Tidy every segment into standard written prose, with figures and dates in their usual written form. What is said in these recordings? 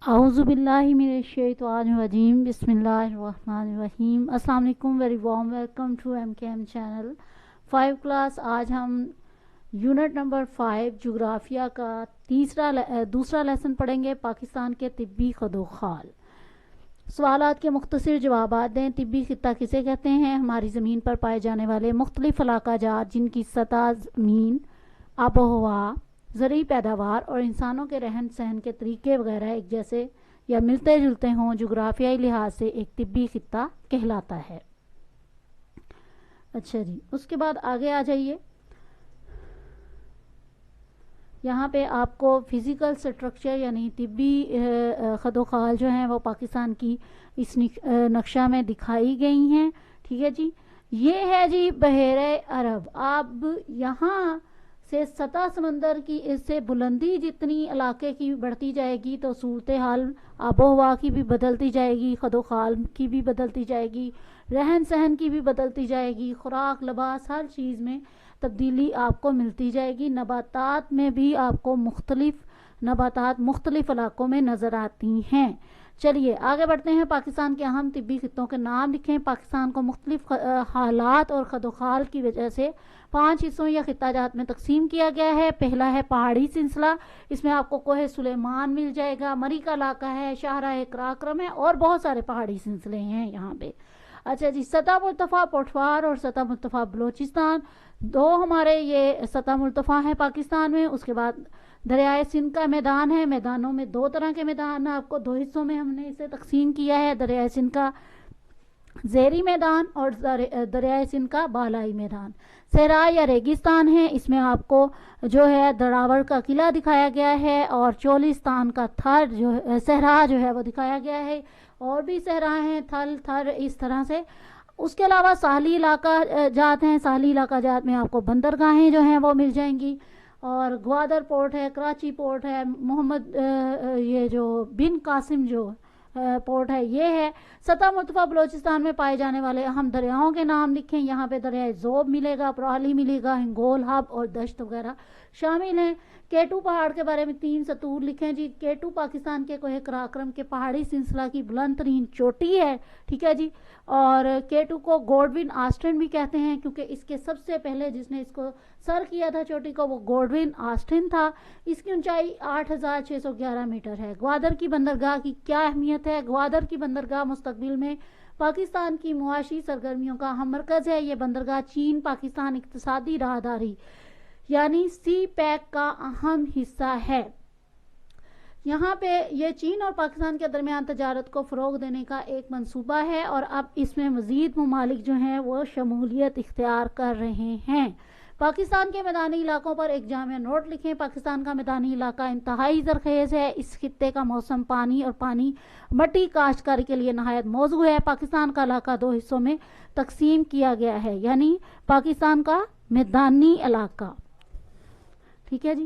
اعوذ باللہ من الشیطان الرجیم بسم اللہ الرحمن الرحیم۔ السلام علیکم، very warm welcome to MKM channel 5 class. آج ہم یونٹ نمبر 5 جغرافیہ کا دوسرا لیسن پڑھیں گے، پاکستان کے طبی خدوخال۔ سوالات کے مختصر جوابات دیں۔ طبی خطہ کسے کہتے ہیں؟ ہماری زمین پر پائے جانے والے مختلف علاقہ جات جن کی سطح زمین، آب و ہوا، زرعی پیداوار اور انسانوں کے رہن سہن کے طریقے وغیرہ ایک جیسے یا ملتے جلتے ہوں، جغرافیائی لحاظ سے ایک طبی خطہ کہلاتا ہے۔ اچھا جی، اس کے بعد آگے آ جائیے۔ یہاں پہ آپ کو فزیکل سٹرکچر یعنی طبی خدوخال جو ہیں وہ پاکستان کی اس نقشہ میں دکھائی گئی ہیں۔ ٹھیک ہے جی، یہ ہے جی بحیرہ عرب۔ اب یہاں سے سطح سمندر کی اس سے بلندی جتنی علاقے کی بڑھتی جائے گی تو صورتحال آب و ہوا کی بھی بدلتی جائے گی، خدوخال کی بھی بدلتی جائے گی، رہن سہن کی بھی بدلتی جائے گی، خوراک، لباس، ہر چیز میں تبدیلی آپ کو ملتی جائے گی۔ نباتات میں بھی آپ کو نباتات مختلف علاقوں میں نظر آتی ہیں۔ چلیے آگے بڑھتے ہیں۔ پاکستان کے اہم طبی خطوں کے نام لکھیں۔ پاکستان کو مختلف حالات اور خدوخال کی وجہ سے 5 حصوں یا خطہ جات میں تقسیم کیا گیا ہے۔ پہلا ہے پہاڑی سلسلہ، اس میں آپ کو کوہ سلیمان مل جائے گا، مری کا علاقہ ہے، شاہراہ قراقرم ہے اور بہت سارے پہاڑی سلسلے ہیں یہاں پہ۔ اچھا جی، سطح مرتفع پٹوار اور سطح مرتفع بلوچستان، دو ہمارے یہ سطح مرتفع ہیں پاکستان میں۔ اس کے بعد دریائے سندھ کا میدان ہے۔ میدانوں میں 2 طرح کے میدان ہیں، آپ کو 2 حصوں میں ہم نے اسے تقسیم کیا ہے۔ دریائے سندھ کا زیری میدان اور دریائے سندھ کا بالائی میدان۔ صحرا یا ریگستان ہے، اس میں آپ کو جو ہے دراوڑ کا قلعہ دکھایا گیا ہے اور چولستان کا تھر جو صحرا جو ہے وہ دکھایا گیا ہے، اور بھی صحرا ہیں، تھل، تھر، اس طرح سے۔ اس کے علاوہ ساحلی علاقہ جات ہیں۔ ساحلی علاقہ جات میں آپ کو بندرگاہیں جو ہیں وہ مل جائیں گی، اور گوادر پورٹ ہے، کراچی پورٹ ہے، محمد یہ جو بن قاسم جو پورٹ ہے یہ ہے۔ سطح مرتفع بلوچستان میں پائے جانے والے اہم دریاؤں کے نام لکھیں۔ یہاں پہ دریائے زوب ملے گا، پرالی ملے گا، ہنگول ہب اور دشت وغیرہ شامل ہیں۔ کیٹو پہاڑ کے بارے میں 3 سطور لکھیں جی۔ کیٹو پاکستان کے کوہ قراقرم کے پہاڑی سلسلہ کی بلند ترین چوٹی ہے۔ ٹھیک ہے جی، اور کیٹو کو گوڈون آسٹن بھی کہتے ہیں کیونکہ اس کے سب سے پہلے جس نے اس کو سر کیا تھا چوٹی کو وہ گوڈون آسٹن تھا۔ اس کی اونچائی 8611 میٹر ہے۔ گوادر کی بندرگاہ کی کیا اہمیت ہے؟ گوادر کی بندرگاہ مستقبل میں پاکستان کی معاشی سرگرمیوں کا اہم مرکز ہے۔ یہ بندرگاہ چین پاکستان اقتصادی راہداری یعنی سی پیک کا اہم حصہ ہے۔ یہاں پہ یہ چین اور پاکستان کے درمیان تجارت کو فروغ دینے کا ایک منصوبہ ہے، اور اب اس میں مزید ممالک جو ہیں وہ شمولیت اختیار کر رہے ہیں۔ پاکستان کے میدانی علاقوں پر ایک جامع نوٹ لکھیں۔ پاکستان کا میدانی علاقہ انتہائی زرخیز ہے۔ اس خطے کا موسم پانی اور مٹی کاشتکاری کے لیے نہایت موزوں ہے۔ پاکستان کا علاقہ 2 حصوں میں تقسیم کیا گیا ہے، یعنی پاکستان کا میدانی علاقہ۔ ٹھیک ہے جی،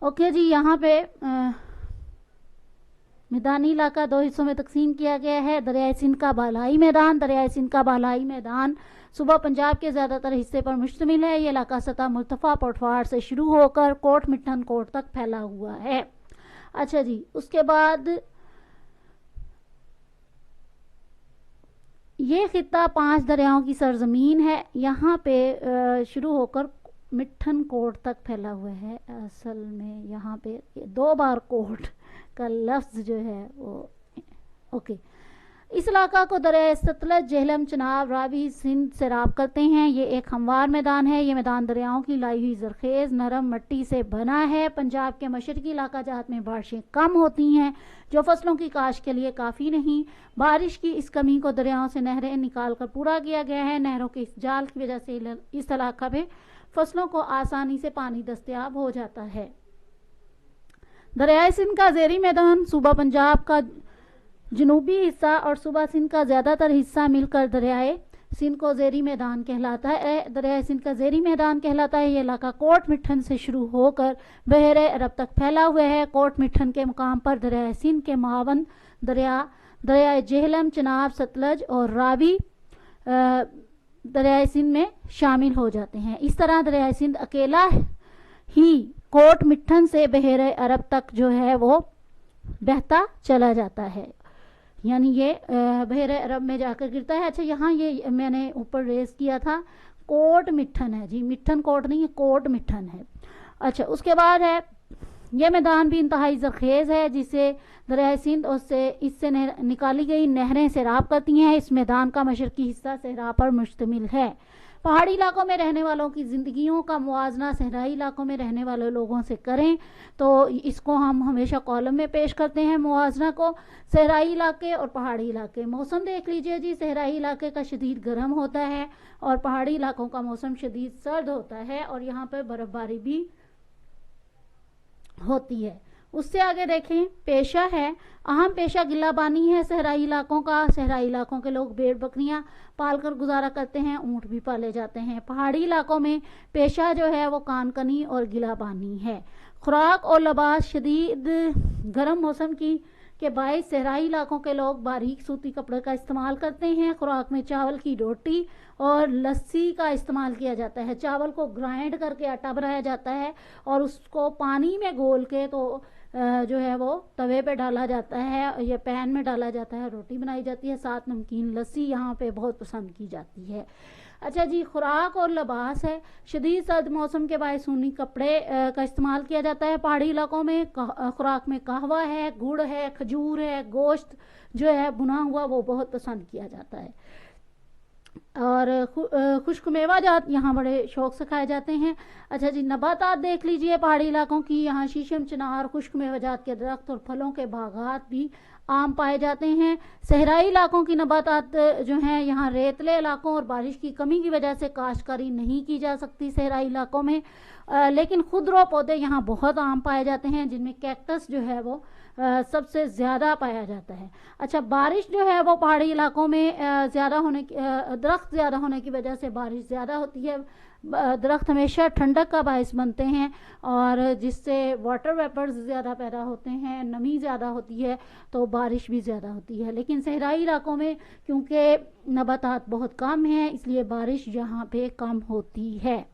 اوکے جی، یہاں پہ میدانی علاقہ 2 حصوں میں تقسیم کیا گیا ہے۔ دریائے سندھ کا بالائی میدان۔ دریائے سندھ کا بالائی میدان صوبہ پنجاب کے زیادہ تر حصے پر مشتمل ہے۔ یہ علاقہ سطح مرتفع پٹوار سے شروع ہو کر کوٹ مٹھن کوٹ تک پھیلا ہوا ہے۔ اچھا جی، اس کے بعد یہ خطہ 5 دریاؤں کی سرزمین ہے۔ یہاں پہ شروع ہو کر مٹھن کوٹ تک پھیلا ہوا ہے۔ اصل میں یہاں پہ 2 بار کوٹ کا لفظ جو ہے وہ اوکے۔ اس علاقہ کو دریائے ستلج، جہلم، چناب، راوی، سندھ سیراب کرتے ہیں۔ یہ ایک ہموار میدان ہے۔ یہ میدان دریاؤں کی لائی ہوئی زرخیز نرم مٹی سے بنا ہے۔ پنجاب کے مشرقی علاقہ جات میں بارشیں کم ہوتی ہیں جو فصلوں کی کاشت کے لیے کافی نہیں۔ بارش کی اس کمی کو دریاؤں سے نہریں نکال کر پورا کیا گیا ہے۔ نہروں کے اس جال کی وجہ سے اس علاقہ میں فصلوں کو آسانی سے پانی دستیاب ہو جاتا ہے۔ دریائے سندھ کا زیری میدان صوبہ پنجاب کا جنوبی حصہ اور صوبہ سندھ کا زیادہ تر حصہ مل کر دریائے سندھ کو زیری میدان کہلاتا ہے۔ دریائے سندھ کا زیری میدان کہلاتا ہے۔ یہ علاقہ کوٹ مٹھن سے شروع ہو کر بحیرہ عرب تک پھیلا ہوا ہے۔ کوٹ مٹھن کے مقام پر دریائے سندھ کے معاون دریائے جہلم، چناب، ستلج اور راوی دریائے سندھ میں شامل ہو جاتے ہیں۔ اس طرح دریائے سندھ اکیلا ہی कोट मिट्ठन से बहरे अरब तक जो है वो बहता चला जाता है, यानी ये बहरे अरब में जाकर गिरता है। अच्छा, यहाँ ये मैंने ऊपर रेस किया था, कोट मिट्ठन है जी, मिट्ठन कोट नहीं है, कोट मिट्ठन है। अच्छा, उसके बाद है ये मैदान भी इंतहाई ज़रखेज़ है, जिसे दरियाए सिंध और इससे निकाली गई नहरें सैराब करती हैं। इस मैदान का मशरकी हिस्सा सहरा पर मुश्तमिल है। पहाड़ी इलाकों में रहने वालों की ज़िंदगियों का मुआवजा सहराई इलाकों में रहने वाले लोगों से करें, तो इसको हम हमेशा कॉलम में पेश करते हैं मुआवजा को। सहराई इलाके और पहाड़ी इलाके, मौसम देख लीजिए जी, सहराई इलाके का शदीद गर्म होता है और पहाड़ी इलाकों का मौसम शदीद सर्द होता है, और यहाँ पर बर्फ़बारी भी होती है। उससे आगे देखें, पेशा है, अहम पेशा गिल्लाबानी है सहराई इलाकों का। सहराई इलाकों के लोग भेड़ बकरियां पालकर गुजारा करते हैं, ऊँट भी पाले जाते हैं। पहाड़ी इलाकों में पेशा जो है वो कानकनी और गिलाबानी है। खुराक और लिबास, शदीद गर्म मौसम के बायस सहराई इलाकों के लोग बारीक सूती कपड़े का इस्तेमाल करते हैं। खुराक में चावल की रोटी और लस्सी का इस्तेमाल किया जाता है। चावल को ग्राइंड करके आटा बनाया जाता है और उसको पानी में घोल के तो जो है वो तवे पे डाला जाता है या पैन में डाला जाता है, रोटी बनाई जाती है, साथ नमकीन लस्सी यहाँ पे बहुत पसंद की जाती है। अच्छा जी, खुराक और लिबास है, शदीद सर्द मौसम के बायस ऊनी कपड़े का इस्तेमाल किया जाता है। पहाड़ी इलाकों में खुराक में कहवा है, गुड़ है, खजूर है, गोश्त जो है भुना हुआ वो बहुत पसंद किया जाता है। और खुश्क मेवा जात यहाँ बड़े शौक से खाए जाते हैं। अच्छा जी, नबातात देख लीजिए पहाड़ी इलाकों की, यहाँ शीशम, चिनार, खुश्क मेवा जात के दरख्त और फलों के बागात भी आम पाए जाते हैं। सहराई इलाकों की नबातात जो हैं, यहाँ रेतले इलाकों और बारिश की कमी की वजह से काश्तकारी नहीं की जा सकती सहराई इलाकों में, लेकिन खुदरो पौधे यहाँ बहुत आम पाए जाते हैं, जिनमें कैक्टस जो है वो सबसे ज़्यादा पाया जाता है। अच्छा, बारिश जो है वो पहाड़ी इलाकों में ज़्यादा होने की दरख्त ज़्यादा होने की वजह से बारिश ज़्यादा होती है। दरख्त हमेशा ठंडक का बायस बनते हैं और जिससे वाटर वेपर्स ज़्यादा पैदा होते हैं, नमी ज़्यादा होती है तो बारिश भी ज़्यादा होती है। लेकिन सहराई इलाकों में क्योंकि नबातात बहुत कम हैं, इसलिए बारिश यहाँ पे कम होती है।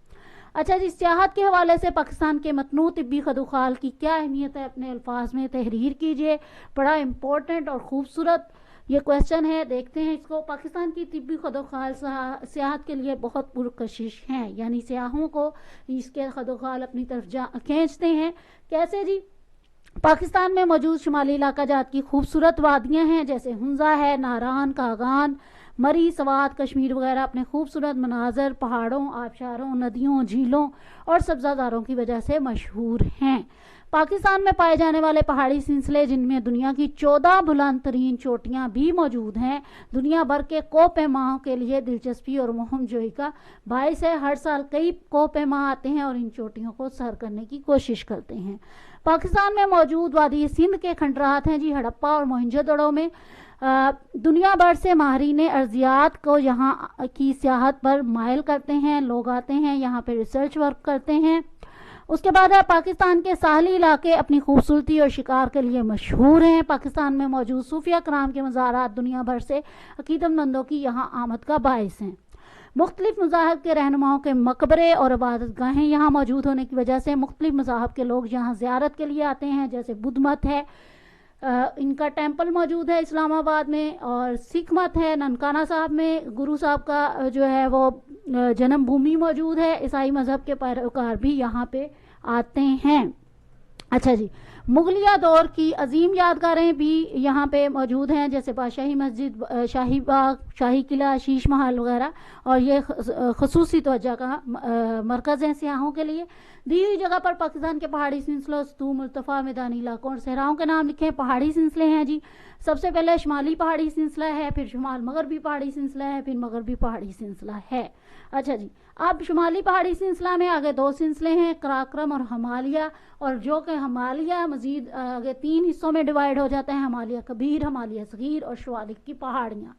अच्छा जी, सियाहत के हवाले से पाकिस्तान के मतनू तिब्बी खदोखाल की क्या अहमियत है, अपने अल्फाज में तहरीर कीजिए। बड़ा इम्पोर्टेंट और ख़ूबसूरत ये क्वेश्चन है, देखते हैं इसको। पाकिस्तान की तिब्बी खदोखाल सियाहत के लिए बहुत पुरकशिश हैं, यानी सियाहों को इसके खदोखाल अपनी तरफ खींचते हैं। कैसे जी? पाकिस्तान में मौजूद शुमाली इलाका जात की खूबसूरत वादियाँ हैं, जैसे हुंजा है, नारान, कागान, मरी, सवात, कश्मीर वगैरह अपने खूबसूरत मनाजर, पहाड़ों, आबशारों, नदियों, झीलों और सब्जादारों की वजह से मशहूर हैं। पाकिस्तान में पाए जाने वाले पहाड़ी सिलसिले, जिनमें दुनिया की 14 बुलंद तरीन चोटियाँ भी मौजूद हैं, दुनिया भर के कोपैमाओं के लिए दिलचस्पी और मुहिम जोई का बायस है। हर साल कई कोपैमा आते हैं और इन चोटियों को सर करने की कोशिश करते हैं। पाकिस्तान में मौजूद वादी सिंध के खंडरात हैं जी, हड़प्पा और मोहनजोदड़ो में दुनिया भर से माहरीन अर्जियात को यहाँ की सियाहत पर मायल करते हैं। लोग आते हैं यहाँ पे रिसर्च वर्क करते हैं। उसके बाद पाकिस्तान के साहली इलाके अपनी खूबसूरती और शिकार के लिए मशहूर हैं। पाकिस्तान में मौजूद सूफिया कराम के मज़ारात दुनिया भर से अकीदतमंदों की यहाँ आमद का बायस हैं। मुख्तलिफ मज़ाहब के रहनुमाओं के मकबरे और इबादत गाहें यहाँ मौजूद होने की वजह से मुख्तलिफ मज़ाहब के लोग यहाँ ज़ियारत के लिए आते हैं, जैसे बुद्ध मत है, इनका टेंपल मौजूद है इस्लामाबाद में, और सिख मत है ननकाना साहब में, गुरु साहब का जो है वो जन्मभूमि मौजूद है। ईसाई मज़हब के पैरोकार भी यहाँ पे आते हैं। अच्छा जी, मुगलिया दौर की अजीम यादगारें भी यहाँ पे मौजूद हैं, जैसे बादशाही मस्जिद, शाही बाग, शाही किला, शीश महल वगैरह, और ये खसूसी तवज्जो का मरकज़ हैं सियाहों के लिए। दी हुई जगह पर पाकिस्तान के पहाड़ी सिलसिलों, सतू, मुर्तफ़ा, मैदानी इलाकों और सहराओं के नाम लिखें। पहाड़ी सिलसिले हैं जी, सबसे पहले शुमाली पहाड़ी सिलसिला है, फिर शुमाल मगरबी पहाड़ी सिलसिला है, फिर मगरबी पहाड़ी सिलसिला है। अच्छा जी, अब शुमाली पहाड़ी सिलसिला में आगे 2 सिलसिले हैं, कराक्रम और हमालिया, और जो कि हमालिया मजीद आगे 3 हिस्सों में डिवाइड हो जाता है, हमालिया कबीर, हमालिया सगीर और शवालिक की पहाड़ियाँ।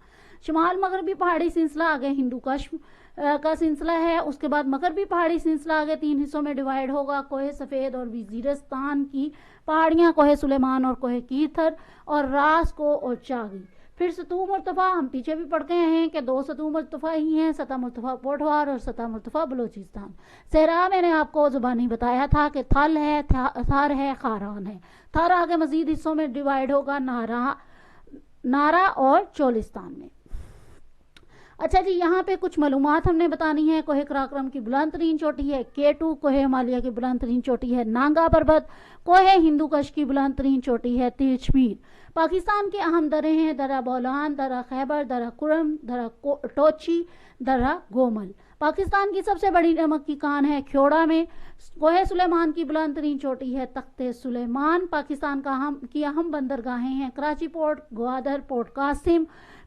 शुमाल मगरबी पहाड़ी सिलसिला आगे हिंदू कश्म का सिलसिला है। उसके बाद मगरबी पहाड़ी सिलसिला आगे 3 हिस्सों में डिवाइड होगा, कोहे सफ़ेद और वज़ीरिस्तान की पहाड़ियाँ, कोहे सुलेमान और कोहे कीथर, और रास को और चागी। फिर सतह मुर्तफा हम पीछे भी पढ़ गए हैं कि 2 सतह मुर्तफा ही हैं, सतह मुर्तफा पोठवार और सतह मुर्तफा बलूचिस्तान। सहरा मैंने आपको ज़ुबानी बताया था कि थल है, थार है, खारान है। थार आगे मजीद हिस्सों में डिवाइड होगा, नारा और चोलिस्तान में। अच्छा जी, यहाँ पे कुछ मालूमात हमने बतानी है। कोहे कराक्रम की बुलंद तरीन चोटी है K2, कोहे हिमालय की बुलंद तरीन चोटी है नांगा पर्वत, कोहे हिंदू कश की बुलंद तरीन चोटी है तिरछमीर। पाकिस्तान के अहम दर्रे हैं दर्रा बोलान, दर्रा खैबर, दर्रा कुरम, दर्रा टोची, दर्रा गोमल। पाकिस्तान की सबसे बड़ी नमक की कान है ख्योड़ा में। कोहे सुलेमान की बुलंद तरीन चोटी है तख्ते सुलेमान। पाकिस्तान की अहम बंदरगाहें हैं कराची पोर्ट, ग्वादर, पोर्ट कासिम,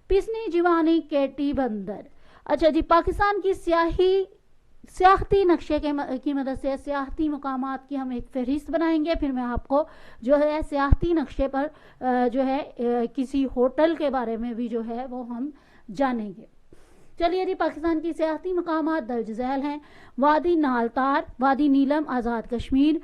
पिसनी, जिवानी, केटी बंदर। अच्छा जी, पाकिस्तान की सियाहती नक्शे की मदद से सियाहती मकामात की हम एक फहरिस्त बनाएंगे। फिर मैं आपको जो है सियाहती नक्शे पर जो है किसी होटल के बारे में भी जो है वो हम जानेंगे। चलिए जी, पाकिस्तान की सियाहती मकामात दर्ज झैल हैं। वादी नालतार, वादी नीलम आज़ाद कश्मीर,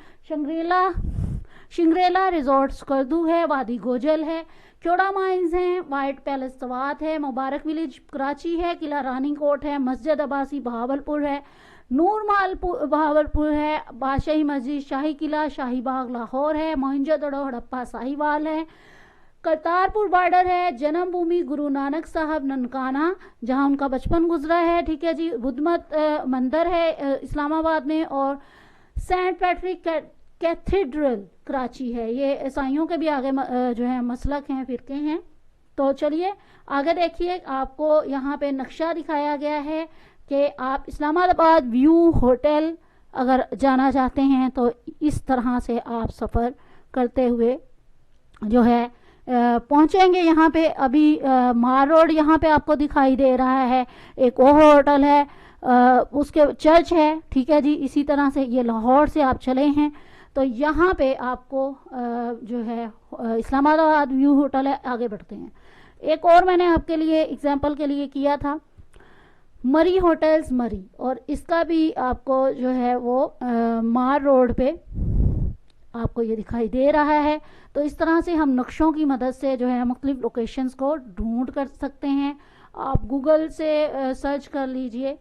शिंग्रेला रिजॉर्ट स्कर्दू है, वादी गोजल है, ख्योड़ा माइंस हैं, वाइट पैलेस सवात है, मुबारक विलेज कराची है, किला रानी कोट है, मस्जिद अब्बासी बहावलपुर है, नूरमाल बहावलपुर है, बादशाही मस्जिद शाही किला शाही बाग लाहौर है, मोहनजोदड़ो हड़प्पा साहिवाल है, करतारपुर बॉर्डर है, जन्म भूमि गुरु नानक साहब ननकाना जहां उनका बचपन गुजरा है। ठीक है जी, बुद्धमत मंदिर है इस्लामाबाद में, और सेंट पैट्रिक कैथेड्रल कराची है। ये ईसाइयों के भी आगे जो है मसलक हैं, फिरके हैं। तो चलिए आगे देखिए, आपको यहाँ पे नक्शा दिखाया गया है कि आप इस्लामाबाद व्यू होटल अगर जाना चाहते हैं तो इस तरह से आप सफ़र करते हुए जो है पहुंचेंगे। यहाँ पे अभी मार रोड यहाँ पे आपको दिखाई दे रहा है, एक वो होटल है, उसके चर्च है। ठीक है जी, इसी तरह से ये लाहौर से आप चले हैं तो यहाँ पे आपको जो है इस्लामाबाद व्यू होटल है। आगे बढ़ते हैं। एक और मैंने आपके लिए एग्जांपल के लिए किया था मरी होटल्स मरी, और इसका भी आपको जो है वो मार रोड पे आपको ये दिखाई दे रहा है। तो इस तरह से हम नक्शों की मदद से जो है मुख्तलिफ लोकेशंस को ढूंढ कर सकते हैं। आप गूगल से सर्च कर लीजिए।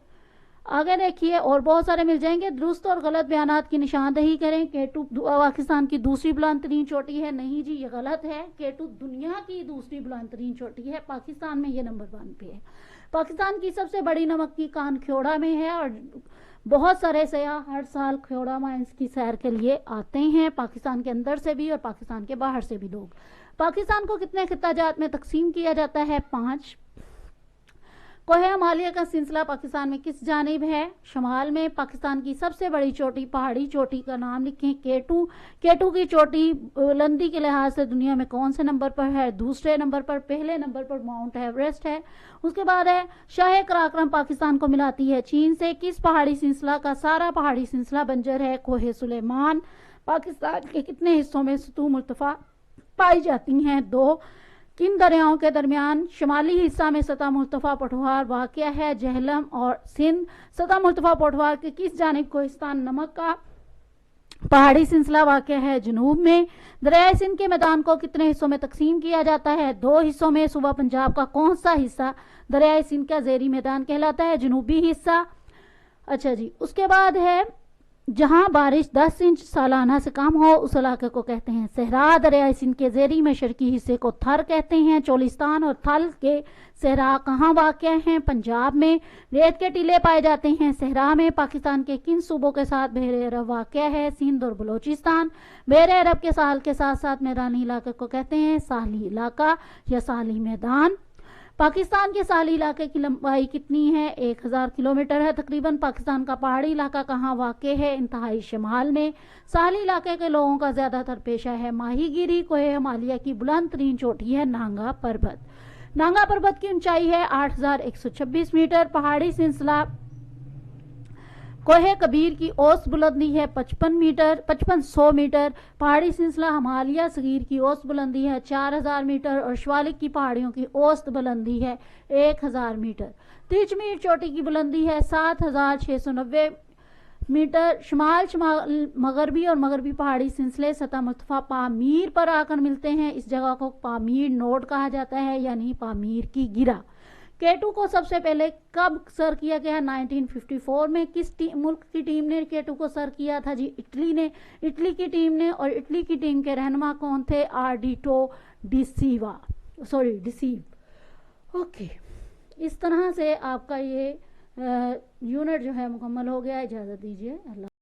आगे देखिए, और बहुत सारे मिल जाएंगे। दुरुस्त और गलत बयानात की निशानदही करें। K2 पाकिस्तान की दूसरी बुलंद तरीन चोटी है। नहीं जी, ये गलत है। K2 दुनिया की दूसरी बुलंद तरीन चोटी है, पाकिस्तान में ये नंबर 1 पे है। पाकिस्तान की सबसे बड़ी नमक की कान ख्योड़ा में है, और बहुत सारे सयाह हर साल ख्योड़ा माइंस की सैर के लिए आते हैं, पाकिस्तान के अंदर से भी और पाकिस्तान के बाहर से भी लोग। पाकिस्तान को कितने खिताजात में तकसीम किया जाता है? 5। कोहे हिमालय का सिलसिला पाकिस्तान में किस जानिब है? शमाल में। पाकिस्तान की सबसे बड़ी चोटी, पहाड़ी चोटी का नाम लिखें। K2 की चोटी बुलंदी के लिहाज से दुनिया में कौन से नंबर पर है? दूसरे नंबर पर। पहले नंबर पर माउंट एवरेस्ट है। उसके बाद है शाह कराक्रम पाकिस्तान को मिलाती है चीन से। किस पहाड़ी सिलसिला का सारा पहाड़ी सिलसिला बंजर है? कोहे सुलेमान। पाकिस्तान के कितने हिस्सों में सतह मुर्तफा पाई जाती हैं? 2। किन दरियाओं के दरमियान शुमाली हिस्सा में सतह मुर्तफा पठवार वाक़या है? जहलम और सिंध। सतह मुर्तफा पठवार के किस जानिब कोहिस्तान नमक का पहाड़ी सिलसिला वाक़या है? जनूब में। दरियाए सिंध के मैदान को कितने हिस्सों में तकसीम किया जाता है? 2 हिस्सों में। सूबा पंजाब का कौन सा हिस्सा दरियाए सिंध का ज़ेरी मैदान कहलाता है? जनूबी हिस्सा। अच्छा जी, उसके बाद है जहां बारिश 10 इंच सालाना से कम हो उस इलाके को कहते हैं सहरा। दरियाए सिंध के ज़ेरी मशरकी हिस्से को थर कहते हैं। चोलिस्तान और थल के सहरा कहाँ वाक़या हैं? पंजाब में। रेत के टीले पाए जाते हैं सहरा में। पाकिस्तान के किन सूबों के साथ बहरे अरब वाक़या है? सिंध और बलोचिस्तान। बहरे अरब के साहल के साथ साथ मैदानी इलाके को कहते हैं साहली इलाका या साहली मैदान। पाकिस्तान के साहली इलाके की लंबाई कितनी है? 1000 किलोमीटर है तकरीबन। पाकिस्तान का पहाड़ी इलाका कहाँ वाक़या है? इंतहाई शमाल में। साहली इलाके के लोगों का ज़्यादातर पेशा है माहीगीरी। कोहे हिमालय की बुलंद तरीन चोटी है नांगा पर्वत। नांगा पर्वत की ऊंचाई है 8126 मीटर। पहाड़ी सिलसिला कोहे कबीर की औसत बुलंदी है 5500 मीटर। पहाड़ी सिलसिला हिमालय सगीर की औसत बुलंदी है 4000 मीटर और शिवालिक की पहाड़ियों की औसत बुलंदी है 1000 मीटर। तिरछमीर चोटी की बुलंदी है 7690 मीटर شمال मगरबी और मगरबी पहाड़ी सिलसिले सतह मुर्तफा पामीर पर आकर मिलते हैं। इस जगह को पामीर नोड कहा जाता है, यानी पामीर की गिरा। केटू को सबसे पहले कब सर किया गया? 1954 में। किस मुल्क की टीम ने केटू को सर किया था? जी इटली ने, इटली की टीम ने। और इटली की टीम के रहनुमा कौन थे? आर्डिटो डिसीव। ओके, इस तरह से आपका ये यूनिट जो है मुकम्मल हो गया। इजाज़त दीजिए। अल्लाह।